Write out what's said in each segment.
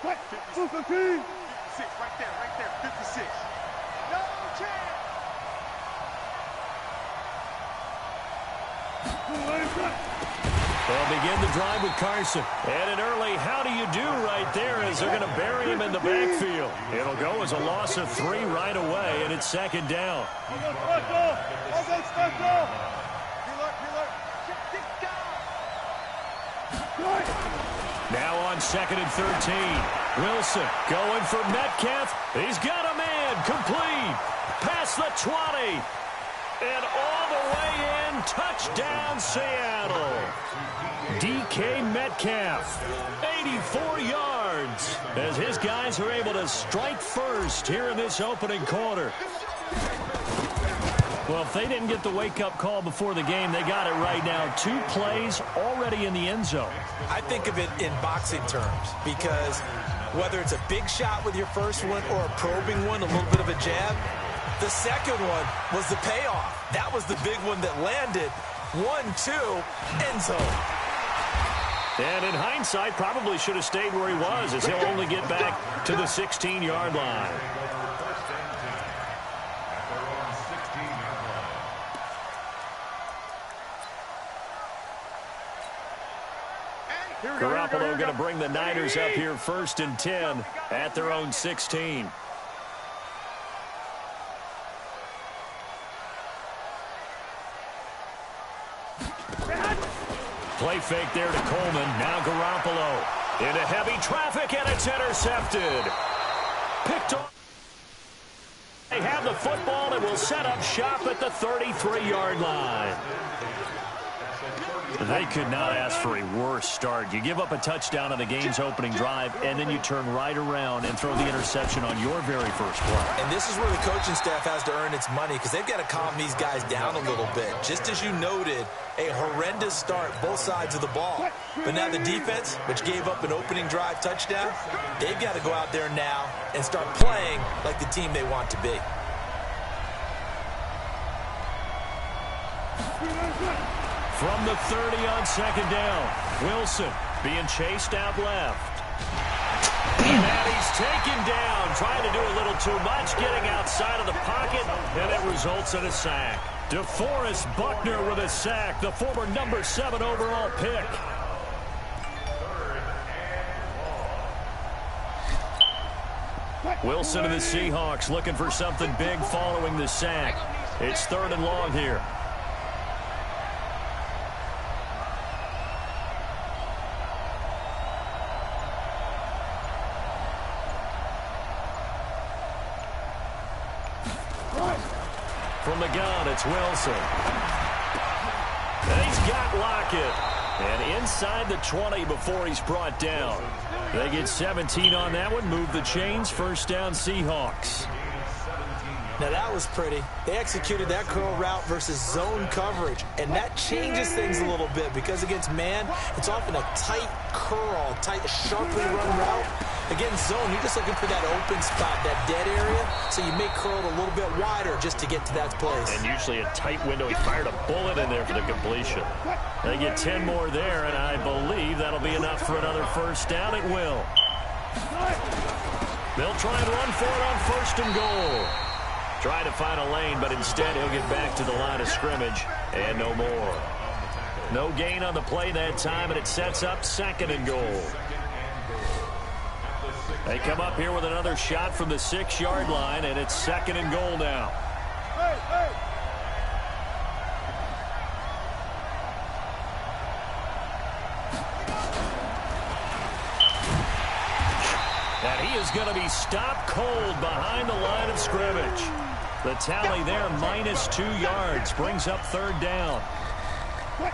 Right there, 56. No chance. They'll begin the drive with Carson. And an early how do you do right there as they're going to bury him in the backfield. It'll go as a loss of 3 right away, and it's second down. Now on 2nd and 13. Wilson going for Metcalf. He's got a man. Complete. Past the 20. And all the way in. Touchdown, Seattle. DK Metcalf. 84 yards. As his guys are able to strike first here in this opening quarter. Well, if they didn't get the wake-up call before the game, they got it right now. 2 plays already in the end zone. I think of it in boxing terms because whether it's a big shot with your first one or a probing one, a little bit of a jab, the second one was the payoff. That was the big one that landed. 1-2, end zone. And in hindsight, probably should have stayed where he was as he'll only get back to the 16-yard line. Garoppolo going to bring the Niners up here 1st and 10 at their own 16. Play fake there to Coleman. Now Garoppolo into heavy traffic, and it's intercepted. Picked off. They have the football and will set up shop at the 33-yard line. They could not ask for a worse start. You give up a touchdown on the game's opening drive, and then you turn right around and throw the interception on your very first play. And this is where the coaching staff has to earn its money because they've got to calm these guys down a little bit. Just as you noted, a horrendous start, both sides of the ball. But now the defense, which gave up an opening drive touchdown, they've got to go out there now and start playing like the team they want to be. From the 30 on 2nd down, Wilson being chased out left. And he's taken down, trying to do a little too much, getting outside of the pocket, and it results in a sack. DeForest Buckner with a sack, the former number 7 overall pick. Wilson and the Seahawks looking for something big following the sack. It's 3rd and long here. From the gun, it's Wilson. And he's got Lockett. And inside the 20 before he's brought down. They get 17 on that one. Move the chains. 1st down, Seahawks. Now that was pretty. They executed that curl route versus zone coverage. And that changes things a little bit because against man, it's often a tight curl, tight, sharply run route. Against zone, you're just looking for that open spot, that dead area, so you may curl it a little bit wider just to get to that place. And usually a tight window. He fired a bullet in there for the completion. They get 10 more there, and I believe that'll be enough for another 1st down. It will. They'll try and run for it on 1st and goal. Try to find a lane, but instead he'll get back to the line of scrimmage, and no more. No gain on the play that time, and it sets up 2nd and goal. They come up here with another shot from the 6-yard line, and it's 2nd and goal now. And he is going to be stopped cold behind the line of scrimmage. The tally there, -2 yards, brings up 3rd down.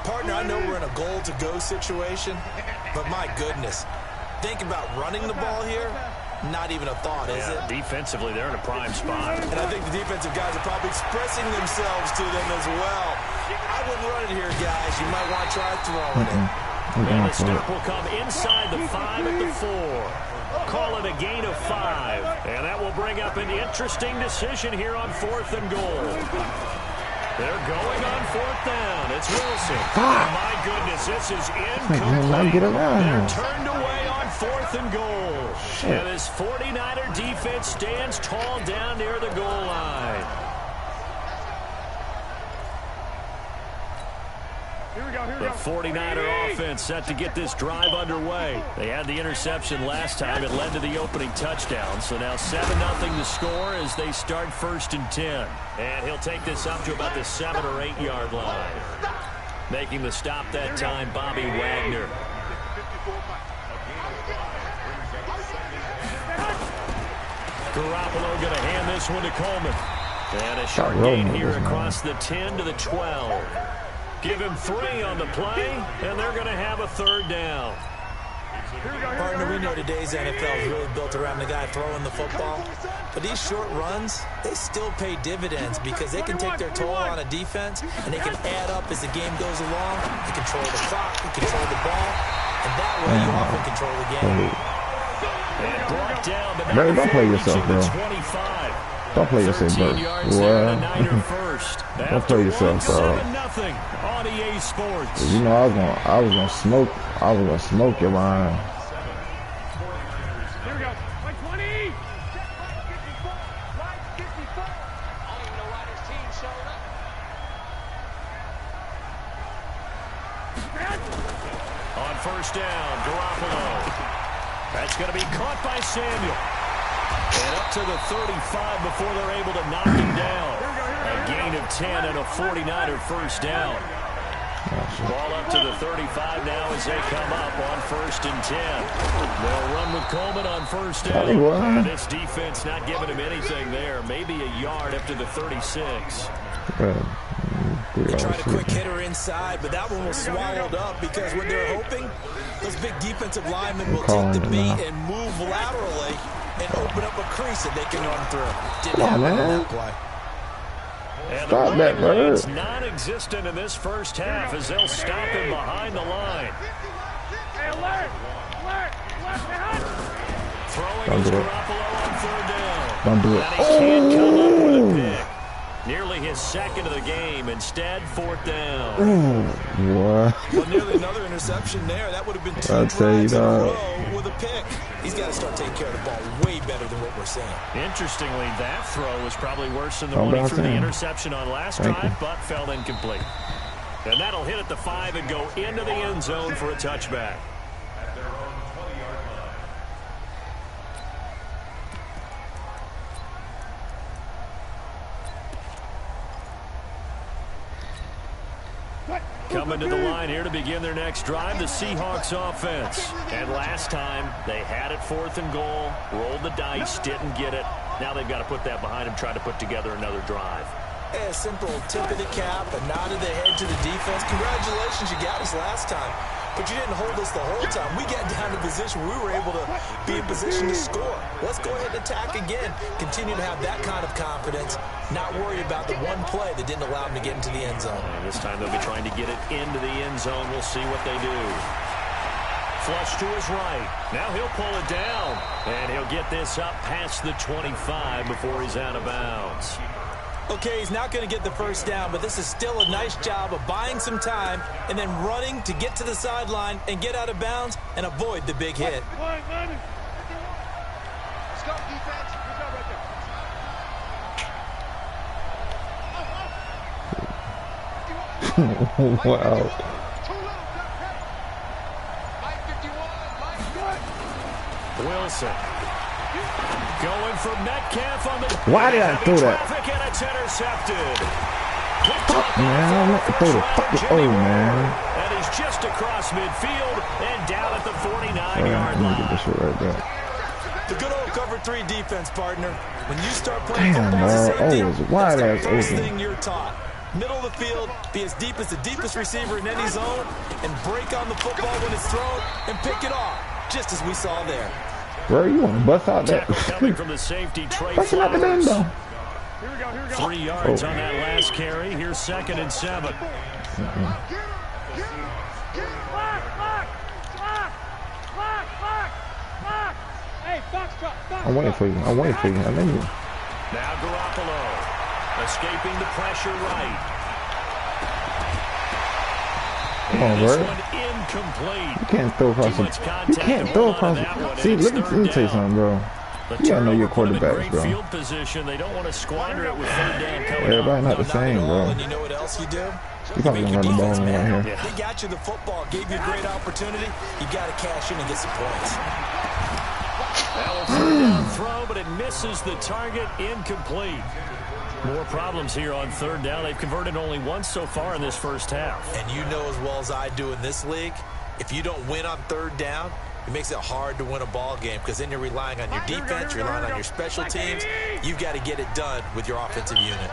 Partner, I know we're in a goal-to-go situation, but my goodness. Think about running the ball here. Not even a thought, is it? Defensively, they're in a prime spot. And I think the defensive guys are probably expressing themselves to them as well. I wouldn't run it here, guys. You might want to try throwing it. And the stop will come inside the 5 at the 4. Call it a gain of 5. And that will bring up an interesting decision here on 4th and goal. They're going on 4th down. It's Wilson. Oh, my goodness, this is incomplete. They're turned away on 4th and goal. And this 49er defense stands tall down near the goal line. The 49er offense set to get this drive underway. They had the interception last time. It led to the opening touchdown. So now 7-0 the score as they start 1st and 10. And he'll take this up to about the 7 or 8 yard line. Making the stop that time, Bobby Wagner. Garoppolo going to hand this one to Coleman. And a short gain here across the 10 to the 12. Give him 3 on the play, and they're going to have a 3rd down. Partner, we know today's NFL is really built around the guy throwing the football. But these short runs, they still pay dividends because they can take their toll on a defense, and they can add up as the game goes along. They control the clock, they control the ball, and that way you often control the game. And brought down, but Bro, don't play yourself, bro. 25. Don't play yourself, bro. What? Don't play yourself, bro. On EA Sports. You know I was gonna smoke your line. Here we go. Like 20. On 1st down, Garoppolo. That's going to be caught by Samuel. And up to the 35 before they're able to knock him down. A gain of 10 and a 49er 1st down. Ball up to the 35 now as they come up on 1st and 10. They'll run with Coleman on 1st down. And this defense not giving him anything there. Maybe a yard up to the 36. They tried a quick hitter inside, but that one was swallowed up because what they're hoping, those big defensive linemen will take the bait and move laterally and open up a crease that they can run through. Didn't happen on that play. And stop that, bro. It's non-existent in this 1st half as they'll stop him behind the line. Hey, alert! Throwing his Garoppolo on 3rd down. Don't do it. And he can't come up with a pick. Nearly his 2nd of the game. Instead, 4th down. What? Well, nearly another interception there. That would have been 2 drives in a row with a pick. He's got to start taking care of the ball way better than what we're seeing. Interestingly, that throw was probably worse than the one he threw the interception on last drive, but fell incomplete. And that'll hit at the 5 and go into the end zone for a touchback. Coming to the line here to begin their next drive, the Seahawks offense. And last time, they had it 4th and goal, rolled the dice, didn't get it. Now they've got to put that behind them, try to put together another drive. A simple tip of the cap, a nod of the head to the defense. Congratulations, you got us last time. But you didn't hold us the whole time. We got down to a position where we were able to be in position to score. Let's go ahead and attack again. Continue to have that kind of confidence. Not worry about the one play that didn't allow them to get into the end zone. And this time they'll be trying to get it into the end zone. We'll see what they do. Flush to his right. Now he'll pull it down. And he'll get this up past the 25 before he's out of bounds. Okay, he's not going to get the 1st down, but this is still a nice job of buying some time and then running to get to the sideline and get out of bounds and avoid the big hit. Let's go, defense. Good job right there. Wow. Wilson going for Metcalf on the... Why did I throw that? And it's intercepted. Fuck, man. Throw the fucking man. And he's just across midfield and down at the 49-yard Let me line. get this shit right back. The good old cover 3 defense, partner. When you start playing Damn, football as a man. safety, Oh, it's wide that's the ass first open. thing you're taught. Middle of the field, be as deep as the deepest receiver in any zone, and break on the football when it's thrown and pick it off, just as we saw there. Bro, you want to bust out that? Coming from the safety, Trey Bust out the Flowers. window. Here we go, here we go. 3 yards on that last carry. Here's 2nd and 7. Hey, Foxtrot, I'm waiting for you. I know you. Now Garoppolo escaping the pressure right. Come on, This bro. one incomplete. You can't throw across Too much it. You contact can't to throw hold on across to that one, it. and See, it's let me third tell you down. something, bro. The You gotta know your turnover put them in quarterbacks, great bro. field position. They don't want to squander it with third down coming Everybody up. not the same, bro. And you know what else you do? You probably gonna run the ball in right here. They got you the football, gave you a great opportunity. You got to cash in and get some points. That was third down throw, but it misses the target, incomplete. More problems here on third down. They've converted only once so far in this first half. And you know as well as I do in this league, if you don't win on third down, it makes it hard to win a ball game because then you're relying on your defense, you're relying on your special teams. You've got to get it done with your offensive unit.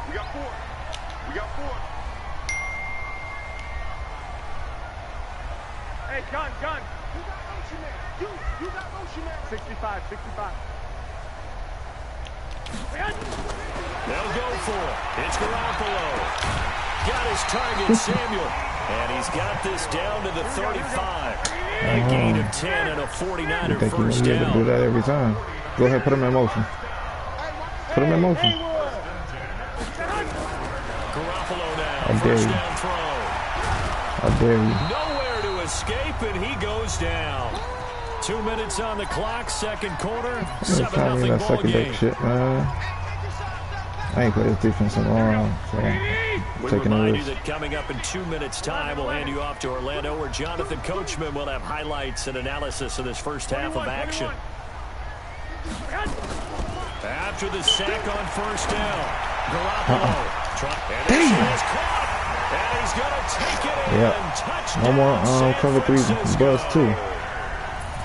We got 4. We got 4. Hey, gun. You got motion man. You got motion man. 65. They'll go for it. It's Garoppolo. Got his target, Samuel. And he's got this down to the 35. A gain of 10 and a 49er I think you're first gonna be able to do down. that every time. Go ahead, put him in motion. Put him in motion. Garoppolo now. I dare First you. down throw. I dare you. Nowhere to escape, and he goes down. 2 minutes on the clock, second quarter. It's time to 7-0 that ball second game. back shit, man. I ain't played this defense in a long, so We taking a remind you risk. that coming up in 2 minutes' time, we'll hand you off to Orlando, where Jonathan Coachman will have highlights and analysis of this first half of action. After the sack on first down, Garoppolo. And this is caught. And he's going to take it in. Yep. Touchdown, No more San cover 3 Francisco. buzz too.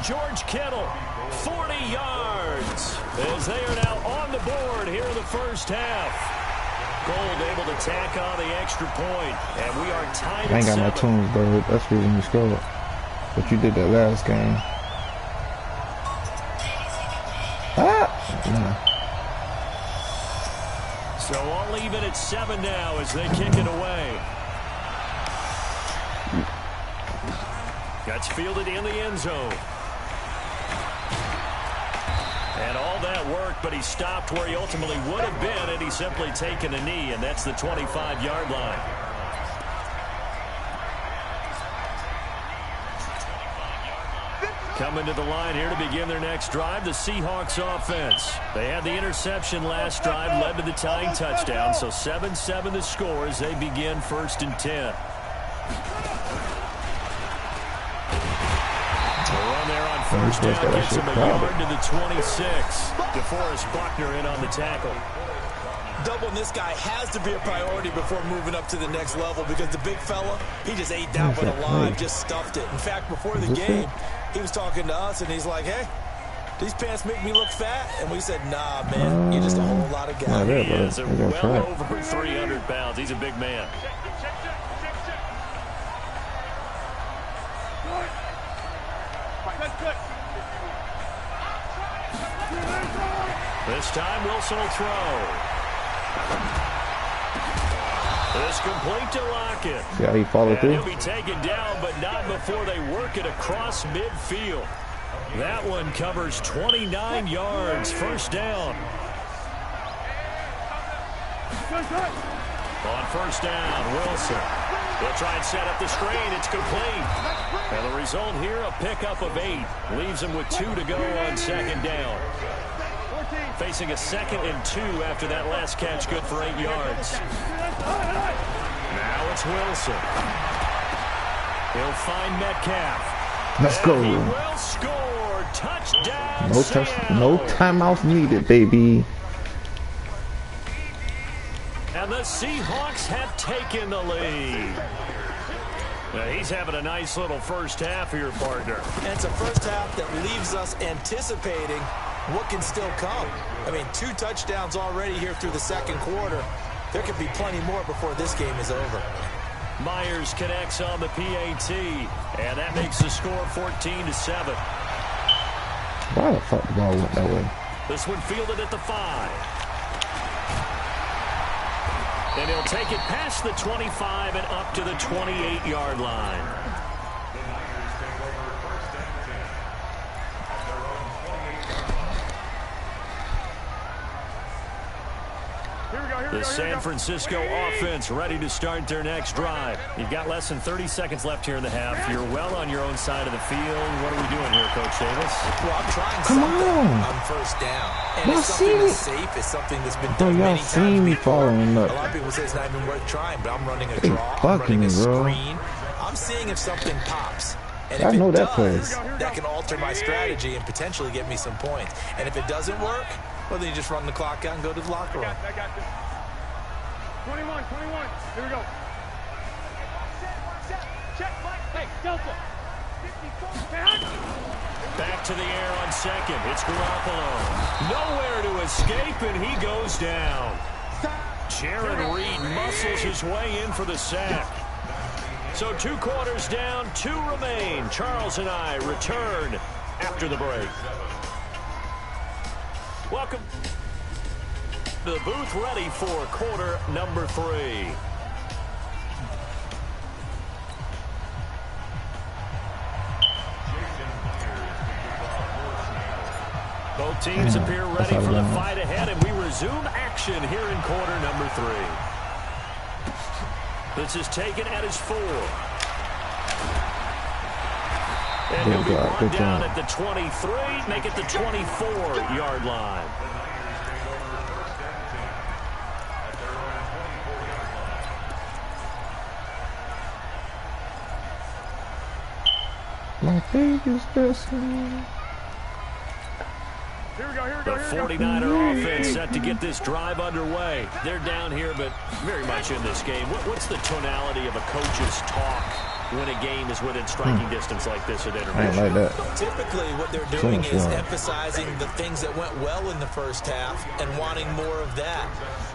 George Kittle, 40 yards, as they are now on the board here in the first half. Gold able to tack on the extra point, and we are tied I ain't at got my 7. tunes, bro. That's the reason you scored. But you did that last game. Ah! Nah. So all even at 7 now as they kick it away. Gets fielded in the end zone. And all that work, but he stopped where he ultimately would have been, and he's simply taken a knee, and that's the 25-yard line. Coming to the line here to begin their next drive, the Seahawks offense. They had the interception last drive, led to the tying touchdown, so 7-7 the score as they begin 1st and 10. Run there on first down, gets him a yard to the 26. DeForest Buckner in on the tackle. Doubling this guy has to be a priority before moving up to the next level because the big fella, he just ate that one alive, just stuffed it. In fact, before the game, he was talking to us, and he's like, hey, these pants make me look fat. And we said, nah, man, you're just a whole lot of guy. He is well over 300 pounds. He's a big man. This time, Wilson will throw. This complete to Lockett. See how he followed through? He'll be taken down, but not before they work it across midfield. That one covers 29 yards. First down. On first down, Wilson. They'll try and set up the screen. It's complete. And the result here, a pickup of 8. Leaves them with 2 to go on second down. Facing a 2nd and 2 after that last catch, good for 8 yards. Now it's Wilson. He'll find Metcalf. Let's go. He will score. Touchdown. No timeouts needed, baby. And the Seahawks have taken the lead. Now he's having a nice little first half here, partner. And it's a first half that leaves us anticipating what can still come. I mean, 2 touchdowns already here through the second quarter. There could be plenty more before this game is over. Myers connects on the PAT, and that makes the score 14-7. Why the fuck the ball went that way? This one fielded at the 5. And he'll take it past the 25 and up to the 28-yard line. The San Francisco offense ready to start their next drive. You've got less than 30 seconds left here in the half. You're well on your own side of the field. What are we doing here, Coach Davis? Well, I'm trying something on first down. And it's something that's safe. It's something that's been done many times before. A lot of people say it's not even worth trying, but I'm running a draw. I'm running a screen. I'm seeing if something pops. And if it does, that can alter my strategy and potentially get me some points. And if it doesn't work, well, then you just run the clock out and go to the locker room. I got this. 21. Here we go. Check, hey, Delta. Back to the air on second. It's Garoppolo. Nowhere to escape, and he goes down. Jaron Reed muscles his way in for the sack. So 2 quarters down, 2 remain. Charles and I return after the break. Welcome to the booth, ready for quarter number 3. Both teams appear ready for the fight ahead, and we resume action here in quarter number 3. This is taken at his 4. And he'll be brought down at the 23, make it the 24-yard line. My biggest destiny. Here we go. The 49er offense set to get this drive underway. They're down here, but very much in this game. What's the tonality of a coach's talk when a game is within striking distance like this at intermission? I ain't like that. Typically, what they're doing is emphasizing the things that went well in the first half and wanting more of that.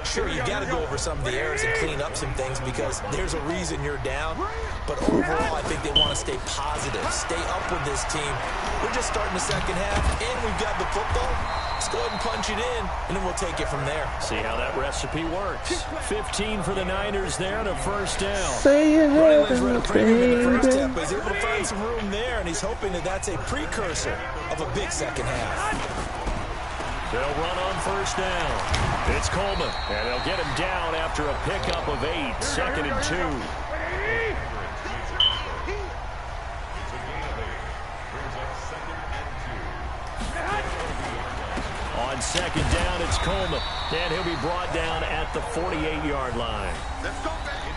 Sure, you got to go over some of the errors and clean up some things because there's a reason you're down. But overall, I think they want to stay positive, stay up with this team. We're just starting the second half, and we've got the football. Let's go ahead and punch it in, and then we'll take it from there. See how that recipe works. 15 for the Niners there and a first down. Say it, Running lanes ran a premium in the first half, but he's able to find some room there, and he's hoping that that's a precursor of a big second half. They'll run on first down. It's Coleman, and they'll get him down after a pickup of 8, 2nd and 2. On second down, it's Coleman, and he'll be brought down at the 48-yard line.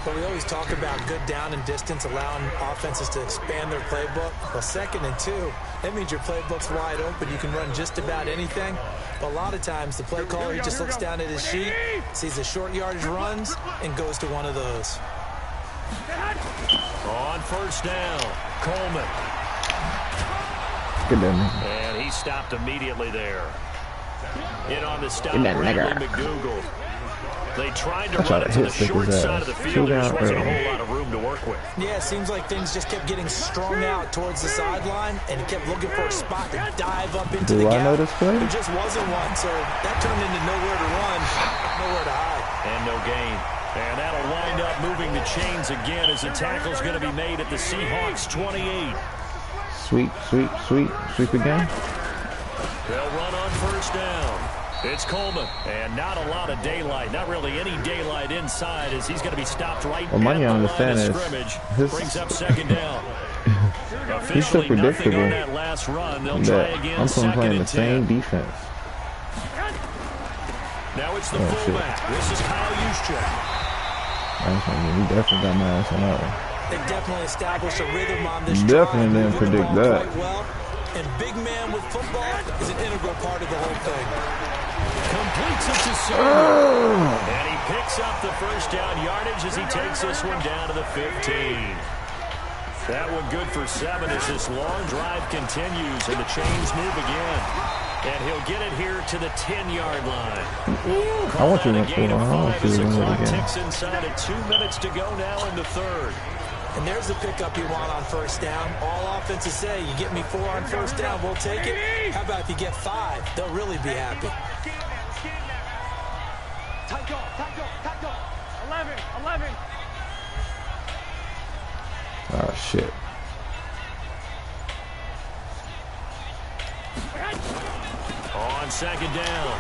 But we always talk about good down and distance, allowing offenses to expand their playbook. Well, 2nd and 2, that means your playbook's wide open. You can run just about anything. But a lot of times, the play caller, he just looks down at his sheet, sees the short yardage runs, and goes to one of those. On first down, Coleman. Get them. And he stopped immediately there. In on the stop, Bradley McDougal. They tried to run it to the short side of the field. There just wasn't a whole lot of room to work with. Yeah, it seems like things just kept getting strung out towards the sideline, and he kept looking for a spot to dive up into the gap. There just wasn't one, so that turned into nowhere to run, nowhere to hide. And no gain. And that'll wind up moving the chains again as the tackle's going to be made at the Seahawks 28. Sweep again. They'll run on first down. It's Coleman, and not a lot of daylight, not really any daylight inside as he's going to be stopped right at the line of scrimmage. Brings up second down. He's so predictable on that last run. They'll try again. I'm playing the same defense. Now it's the fullback. This is Kyle Juszczyk. He definitely got my ass on that one. They definitely established a rhythm on this definitely didn't predict that. Well, and big man with football is an integral part of the whole thing. Completes it to Sewell. And he picks up the first down yardage as he takes this one down to the 15. That one good for 7 as this long drive continues and the chains move again. And he'll get it here to the 10-yard line. I want you to gain of 5 as the clock again. ticks inside of 2 minutes to go now in the third. And there's the pickup you want on first down. All offenses say, you get me 4 on first down, we'll take it. How about if you get 5? They'll really be happy. Tight go. 11. Oh, shit. On second down,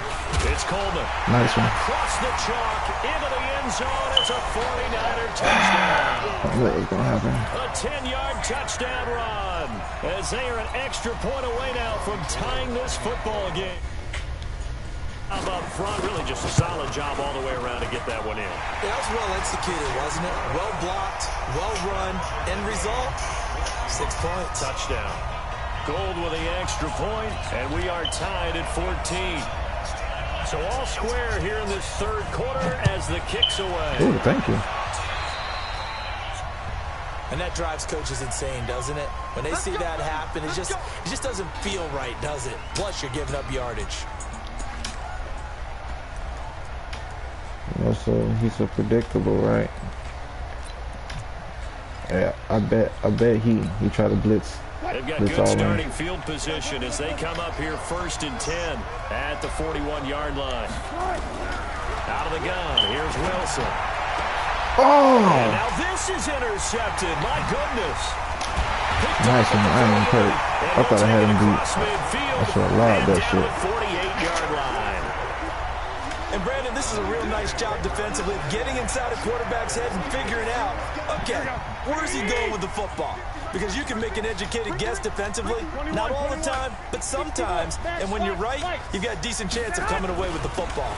it's Coleman. Nice one. Across the chalk, into the end zone. It's a 49er touchdown. What was going to happen? A 10-yard touchdown run, as they are an extra point away now from tying this football game. Up front, really just a solid job all the way around to get that one in. Yeah, that was well executed, wasn't it? Well blocked, well run. End result, 6 points. Touchdown. Gold with the extra point, and we are tied at 14. So all square here in this third quarter as the kick's away. Ooh, thank you. And that drives coaches insane, doesn't it? When they see that happen, it just doesn't feel right, does it? Plus, you're giving up yardage. Also, he's so predictable, right? Yeah, I bet he tried to blitz. They've got good starting field position as they come up here 1st and 10 at the 41-yard line. Out of the gun, here's Wilson. Oh! And now this is intercepted. My goodness. Nice one. I ain't hurt. I thought I had him beat. I should have allowed that shit. 48-yard line. And Brandon, this is a real nice job defensively, getting inside a quarterback's head and figuring out, okay, where's he going with the football? Because you can make an educated guess defensively, not all the time, but sometimes. And when you're right, you've got a decent chance of coming away with the football.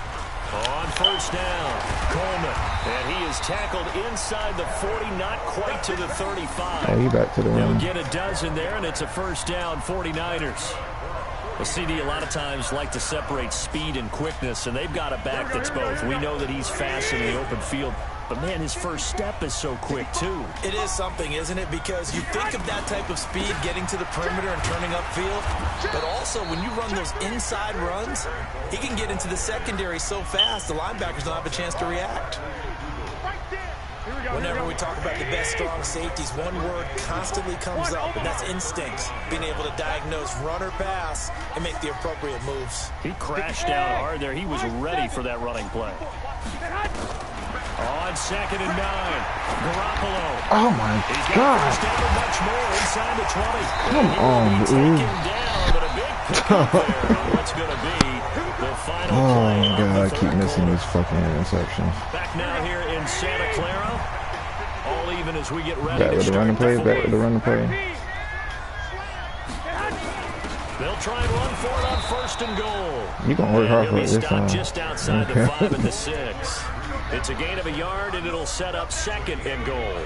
On first down, Coleman. And he is tackled inside the 40, not quite to the 35. Oh, he back to the They'll rim. get a dozen there, and it's a first down, 49ers. The CD a lot of times like to separate speed and quickness, and they've got a back that's both. We know that he's fast in the open field, but, man, his first step is so quick, too. It is something, isn't it? Because you think of that type of speed, getting to the perimeter and turning upfield, but also when you run those inside runs, he can get into the secondary so fast, the linebackers don't have a chance to react. Whenever we talk about the best strong safeties, one word constantly comes up, and that's instinct. Being able to diagnose run or pass and make the appropriate moves. He crashed down hard there. He was ready for that running play. On 2nd and 9, Garoppolo. Oh my He's got God! first down and much more inside the 20. Come on, dude. Taken down, but a big pickup there. What's going to be the final Oh play my of God! the I keep third missing quarter. these fucking interceptions. Back now here in Santa Clara. All even as we get ready Back to with the start running play. the Back with the fourth. running play. They'll try and run for it on 1st and goal. You gonna work hard And for he'll it be this stopped time. just outside the 5 and the 6. It's a gain of a yard, and it'll set up 2nd and goal.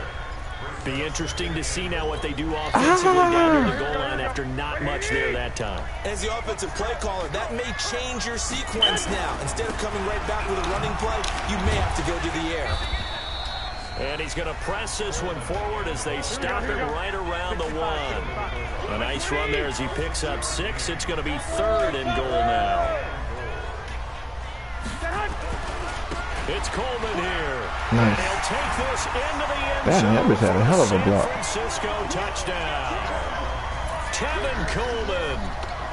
Be interesting to see now what they do offensively down near the goal line after not much there that time. As the offensive play caller, that may change your sequence now. Instead of coming right back with a running play, you may have to go to the air. And he's going to press this one forward as they stop him right around the 1. A nice run there as he picks up 6. It's going to be 3rd and goal now. It's Coleman here. Nice. They'll take this into the end Damn, zone that bitch had a hell of a for block. San Francisco touchdown. Tevin Coleman,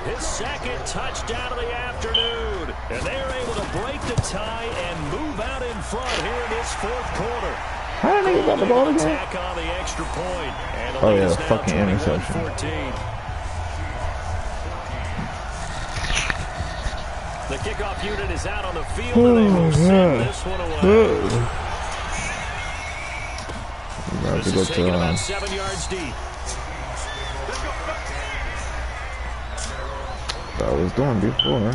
his 2nd touchdown of the afternoon. And they are able to break the tie and move out in front here in this 4th quarter. How did he got the ball again? Attack on the extra point. And the Oh lead yeah, is now fucking interception. 21-14. The kickoff unit is out on the field, and they will send this one away. About This to go is taken to about 7 yards deep. I was doing before.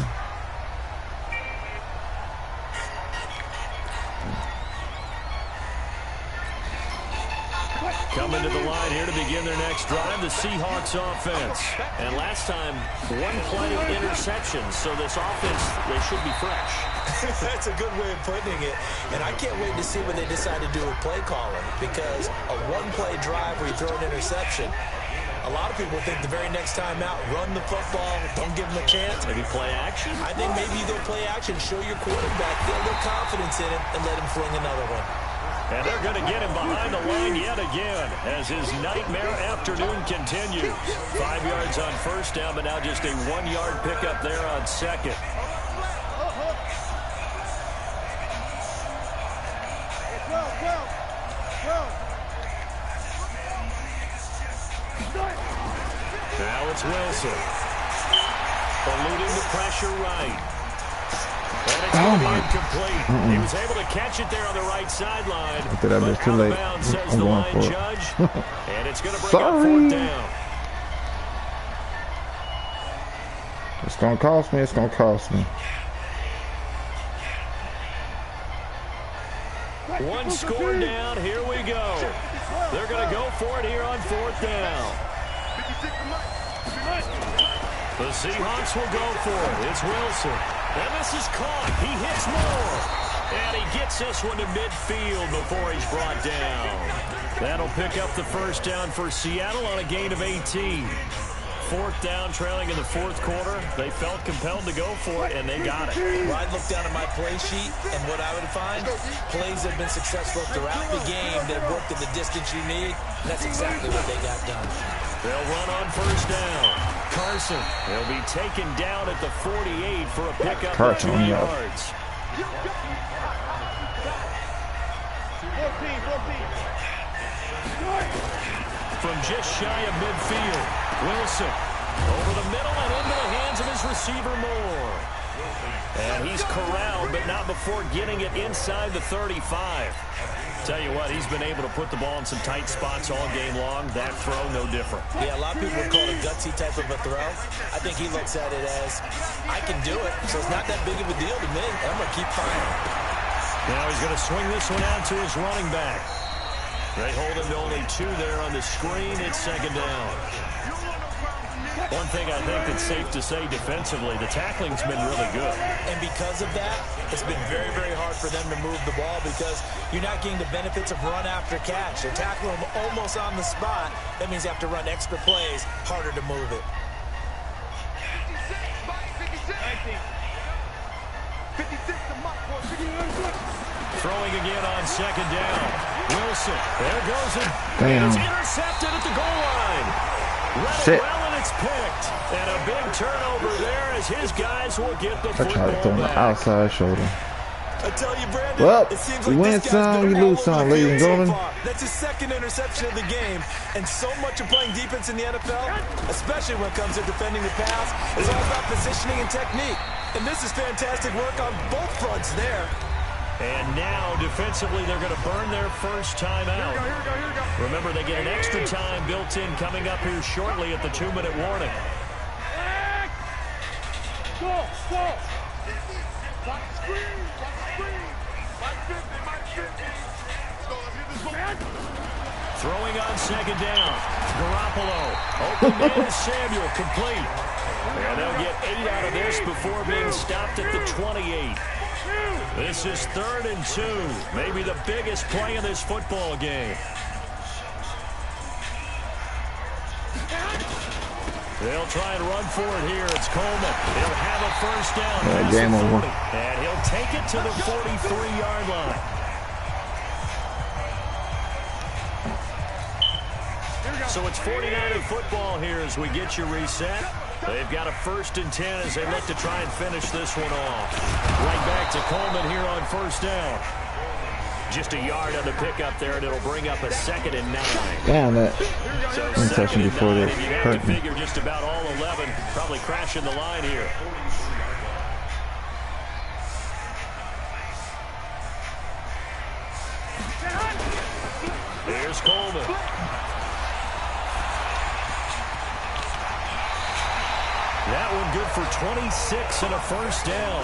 Coming to the line here to begin their next drive, the Seahawks offense. And last time, 1 play interception, so this offense, they should be fresh. That's a good way of putting it. And I can't wait to see what they decide to do with play calling, because a 1-play drive where you throw an interception, a lot of people think the very next time out, run the football, don't give them a chance. Maybe play action? I think maybe you go play action, show your quarterback, get a little confidence in him, and let him fling another one. And they're going to get him behind the line yet again as his nightmare afternoon continues. 5 yards on first down, but now just a 1-yard pickup there on 2nd. Now it's Wilson. Eluding the pressure right. And it's going to be incomplete. He was able to catch it there on the right sideline. I thought that was too late. Says I'm the going line for it. judge. And it's going to bring up 4th down. It's going to cost me. It's going to cost me. One score down. Here we go. They're going to go for it here on 4th down. The Seahawks will go for it. It's Wilson. And this is caught. He hits more. And he gets this one to midfield before he's brought down. That'll pick up the 1st down for Seattle on a gain of 18. 4th down, trailing in the 4th quarter. They felt compelled to go for it, and they got it. Well, I'd look down at my play sheet, and what I would find, plays have been successful throughout the game that worked at the distance you need. That's exactly what they got done. They'll run on 1st down. Carson, he'll be taken down at the 48 for a pickup of 2 yards. 14. From just shy of midfield, Wilson over the middle and into the hands of his receiver Moore. And he's corralled, but not before getting it inside the 35. Tell you what, he's been able to put the ball in some tight spots all game long. That throw, no different. Yeah, a lot of people would call it a gutsy type of a throw. I think he looks at it as, I can do it, so it's not that big of a deal to me. I'm going to keep firing. Now he's going to swing this one out to his running back. They hold him to only 2 there on the screen. It's 2nd down. One thing I think that's safe to say defensively, the tackling's been really good. And because of that, it's been very, very hard for them to move the ball because you're not getting the benefits of run after catch. They're tackling them almost on the spot. That means you have to run extra plays, harder to move it. 56 to Mark. Throwing again on 2nd down. Wilson, there goes it. Damn. It's intercepted at the goal line. Read Shit. it well, and it's picked. And a big turnover there as his guys will get the I tried to football throw my back. outside shoulder. I tell you, Brandon, Well, it seems you like win this guy's some, been you lose all over some, the ladies and field so gentlemen. far. That's his 2nd interception of the game. And so much of playing defense in the NFL, especially when it comes to defending the pass, is all about positioning and technique. And this is fantastic work on both fronts there. And now, defensively, they're going to burn their first time out. Here we go. Remember, they get an extra time built in coming up here shortly at the 2-minute warning. Go. Watch the screen. Mike 50. So let's get this one. Throwing on 2nd down. Garoppolo. Open man is Samuel. Complete. And they'll get 8 out of this before being stopped at the 28. This is 3rd and 2. Maybe the biggest play in this football game. They'll try and run for it here. It's Coleman. He'll have a 1st down. Past game the 40. over. And he'll take it to the 43-yard line. So it's 49er football here as we get you reset. They've got a 1st and 10 as they look to try and finish this one off. Right back to Coleman here on 1st down. Just a yard on the pickup there, and it'll bring up a 2nd and 9. Damn, that So interception 2nd and before 9, they and you have hurt to me. figure just about all 11 probably crashing the line here. Here's Coleman. That one good for 26 and a 1st down.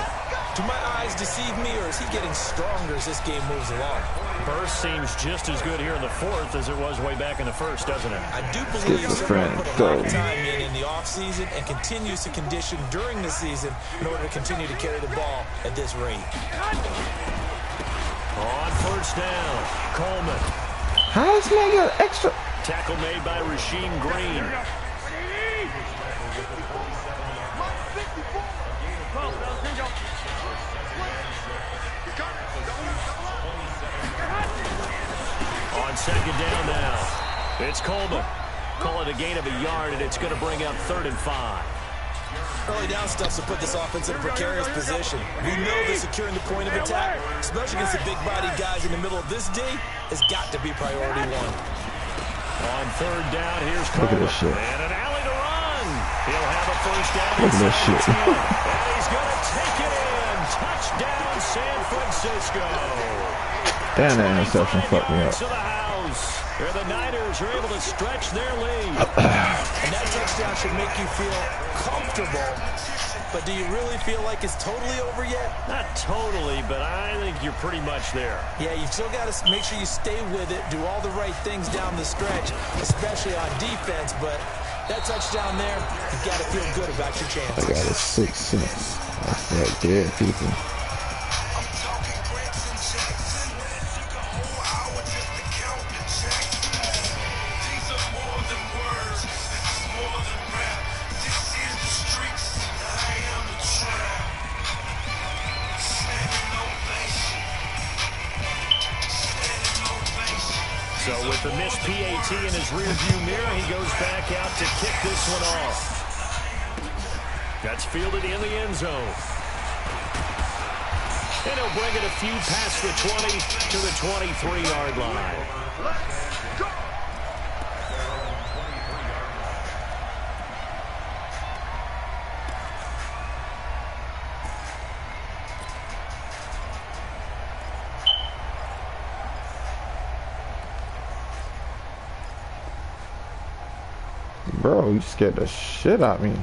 Do my eyes deceive me, or is he getting stronger as this game moves along? Burst seems just as good here in the 4th as it was way back in the 1st, doesn't it? I do believe Skip the someone friend. put a lot of Go. time in the offseason and continues to condition during the season in order to continue to carry the ball at this rate. On 1st down, Coleman. How does man get extra? Tackle made by Rasheem Green. On 2nd down now, it's Coleman. Call it a gain of a yard, and it's going to bring up 3rd and 5. Early down stuffs to put this offense in a precarious position. We know that securing the point of attack, especially against the big-bodied guys in the middle of this D, has got to be priority 1. On 3rd down, here's Look at Coleman. this shit. And an alley to run. He'll have a first down. Look at that shit. And he's going to take it in. Touchdown, San Francisco. Damn, that interception fucked me up. Where the Niners are able to stretch their lead. And that touchdown should make you feel comfortable. But do you really feel like it's totally over yet? Not totally, but I think you're pretty much there. Yeah, you still got to make sure you stay with it, do all the right things down the stretch, especially on defense. But that touchdown there, you got to feel good about your chances. I got a 6 cents. That's right there, people. So with the missed PAT in his rearview mirror, he goes back out to kick this one off. That's fielded in the end zone. And he'll bring it a few past the 20 to the 23-yard line. Let's go. Bro, you scared the shit out of me.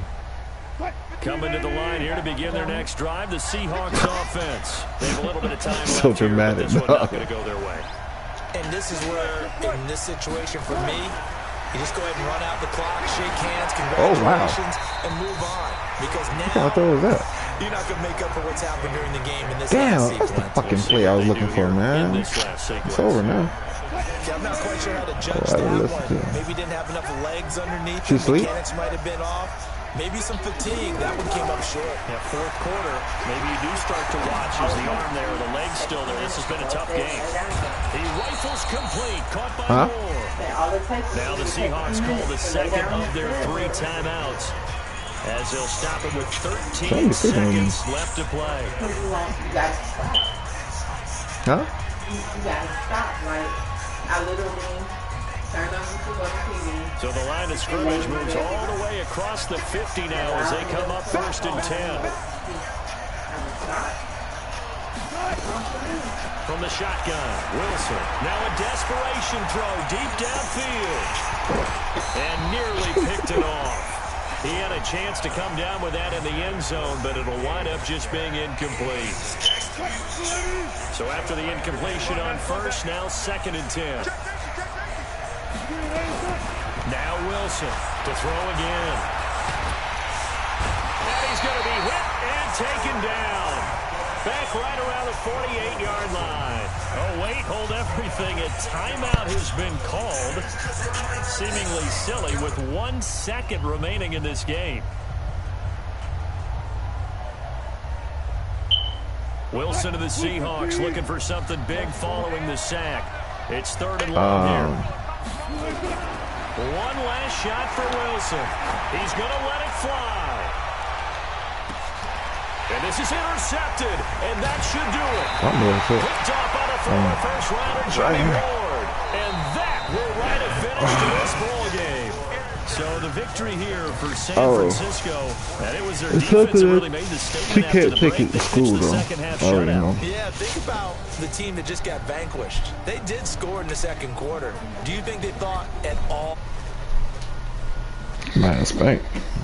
Coming to the line here to begin their next drive, the Seahawks offense. They have a little bit of time So left here, but dramatic. this one's not going to go their way. And this is where, in this situation for me, you just go ahead and run out the clock, shake hands, congratulations, and move on. Because What kind of now throw was that? you're not going to make up for what's happened during the game in this Damn, last that's the sequence. fucking play I was looking for, man. It's over now. Yeah, I'm not quite sure how to judge Oh, I that didn't one. listen to him. Maybe didn't have enough legs underneath She him. asleep? Mechanics might have been off. Maybe some fatigue. That one came up short. Yeah, fourth quarter, maybe you do start to watch as the arm there, the leg's still there. This has been a tough game. He rifles complete, caught by Moore. Now the Seahawks call the second of their 3 timeouts as they'll stop it with 13 seconds left to play. Huh? You gotta stop, right? I literally turned on the TV. So the line of scrimmage moves all the way across the 50 now as they come up 1st and 10. From the shotgun, Wilson. Now a desperation throw deep downfield. And nearly picked it off. He had a chance to come down with that in the end zone, but it'll wind up just being incomplete. So after the incompletion on first, now 2nd and 10. Now Wilson to throw again. And he's going to be hit and taken down. Back right around the 48-yard line. Oh, wait, hold everything. A timeout has been called. Seemingly silly with 1 second remaining in this game. Wilson to the Seahawks looking for something big following the sack. It's 3rd and long here. One last shot for Wilson. He's going to let it fly. And this is intercepted, and that should do it. Picked off by the former first-rounder, Jimmy Ward. And that will write a finish to this ball game. So the victory here for San Francisco, and it was their defense that really made the statement after the break. They pitched the second half shutout. Yeah, think about the team that just got vanquished. They did score in the 2nd quarter. Do you think they thought at all? Man, spank.